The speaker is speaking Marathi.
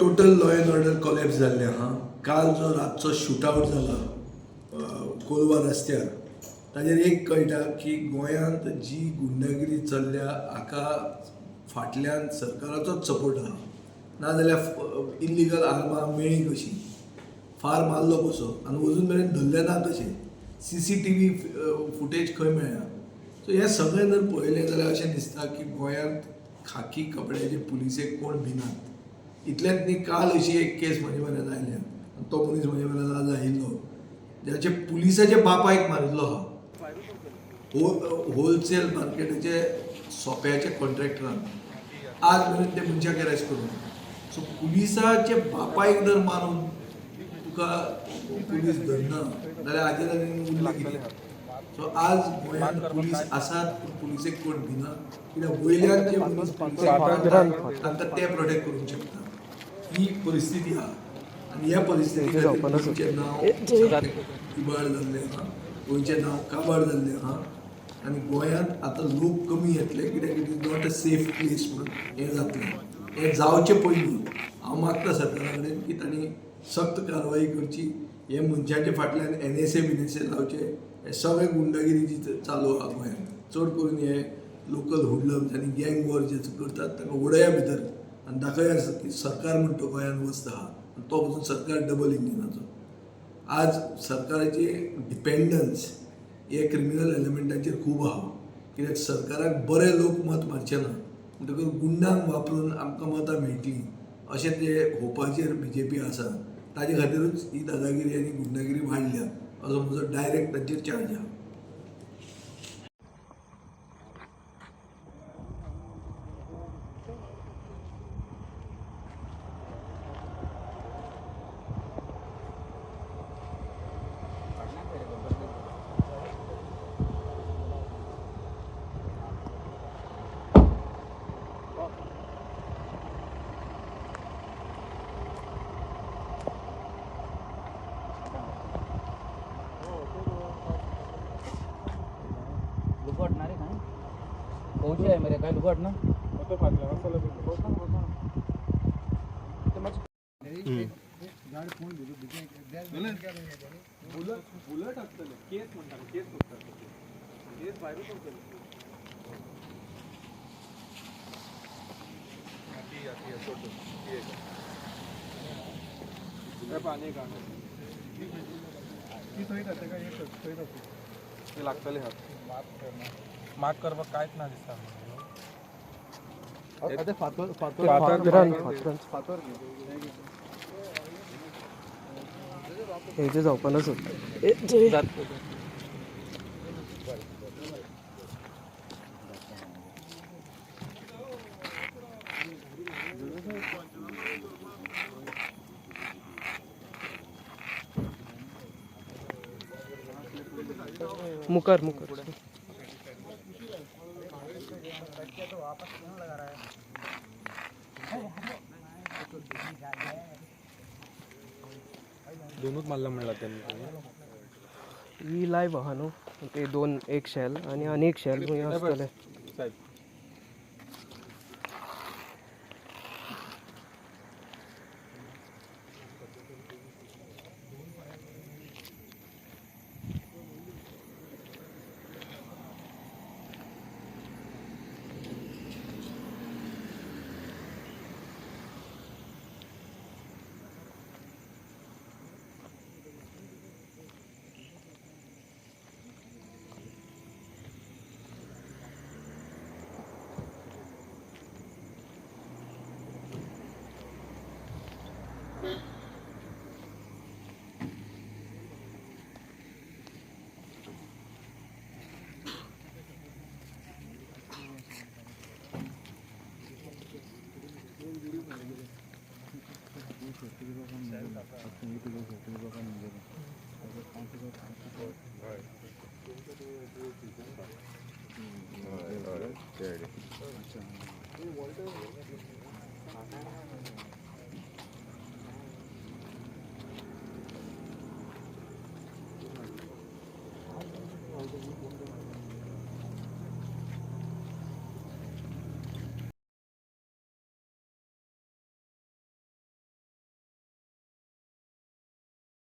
Total law and order collapse जाल्ले आहा. काल जो रातचो शूटआउट जाला कोलवा रस्त्यार, ताजेर एक कळटा की गोंयांत जी गुंडागिरी चल्ल्या हाका फाटल्यान सरकाराचोच सपोर्ट आहा. नाजाल्यार इल्लिगल आर्मां मेळ्ळी कशी, फार मारलो कसो आनी अजून मेरेन धरले ना कशे, CCTV फुटेज खंय मेळ्ळा. सो हें सगळें जर पळयलें जाल्यार अशें दिसता की गोंयांत खाकी कपड्याचे पुलिसेक कोण भिनात. इतलेंच न्ही, काल अशी एक केस म्हजे मेरेन आयल्या, तो मनीस म्हजे मेरेन आज आयिल्लो, ज्याचे पुलिसाच्या बापायक मारिल्लो आहा. होलसेल मार्केटाचे सोप्याचे कॉन्ट्रॅक्टरान आज मेरेन ते मनशाक अरेस्ट करून. सो पुलिसाचे बापायक जर मारून तुका पुलीस धरना जाल्यार हाजेर आनी उरलें कितें. सो आज गोंयांत पुलीस आसात पूण पुलिसेक कोण भिना, कित्याक वयल्यान जे मनीस तांकां ते प्रोटेक्ट करूंक शकता. ही परिस्थिती आहा आनी ह्या परिस्थिती खातीर गोंयचें नांव इबाड जाल्लें आहा, गोंयचें नांव काबाड जाल्लें आहा. आनी गोंयांत आतां लोक कमी येतले कित्याक it is not a safe place म्हणून हें जातलें. हें जावचे पयलीं हांव मागता सरकारा कडेन की तांणी सक्त कारवाई करची. हे मनशाचे फाटल्यान NSA लावचे. हे सगळे गुंडागिरी जी चालू आहा गोंयांत, चड करून हे लोकल हुडलम्स आनी गँग वॉर जे करतात ताका उडया भितर आनी दाखया की सरकार म्हणटा गोंयांत वस्त आहा. तो पसून सरकार डबल इंजिनाचो. आज सरकाराची डिपेंडन्स हे क्रिमिनल एलिमेंटाचेर खूब आहा, कित्याक सरकाराक बरे लोक मत मारचे ना, म्हणटकूच गुंडांक वापरून आमकां मतां मेळटलीं अशें ते होपाचेर BJP आसा. ताजे खातीरूच ही दादागिरी आनी गुंडागिरी वाडल्या असो म्हजो डायरेक्ट ताचेर चार्ज आहा. लुकट ना रे काय पहुंचे आहे मेरे काय लुकट ना तो पाटला असला ते मच गाडी फोन दिलो बुलेट असतले केस म्हणतात केस करतात केस बाहेर करतात आती छोटो ये काय पाणी का ती सोय करते का एक सोय करते ते लागतले हात माफ करबा कायच ना दिसता. अरे फातर हेजे जावपानच मुकर दोनच मारला म्हणला त्यांनी ही लाईव्ह आहा न्हू ते दोन एक शेल आणि अनेक शेल आसतले. All right.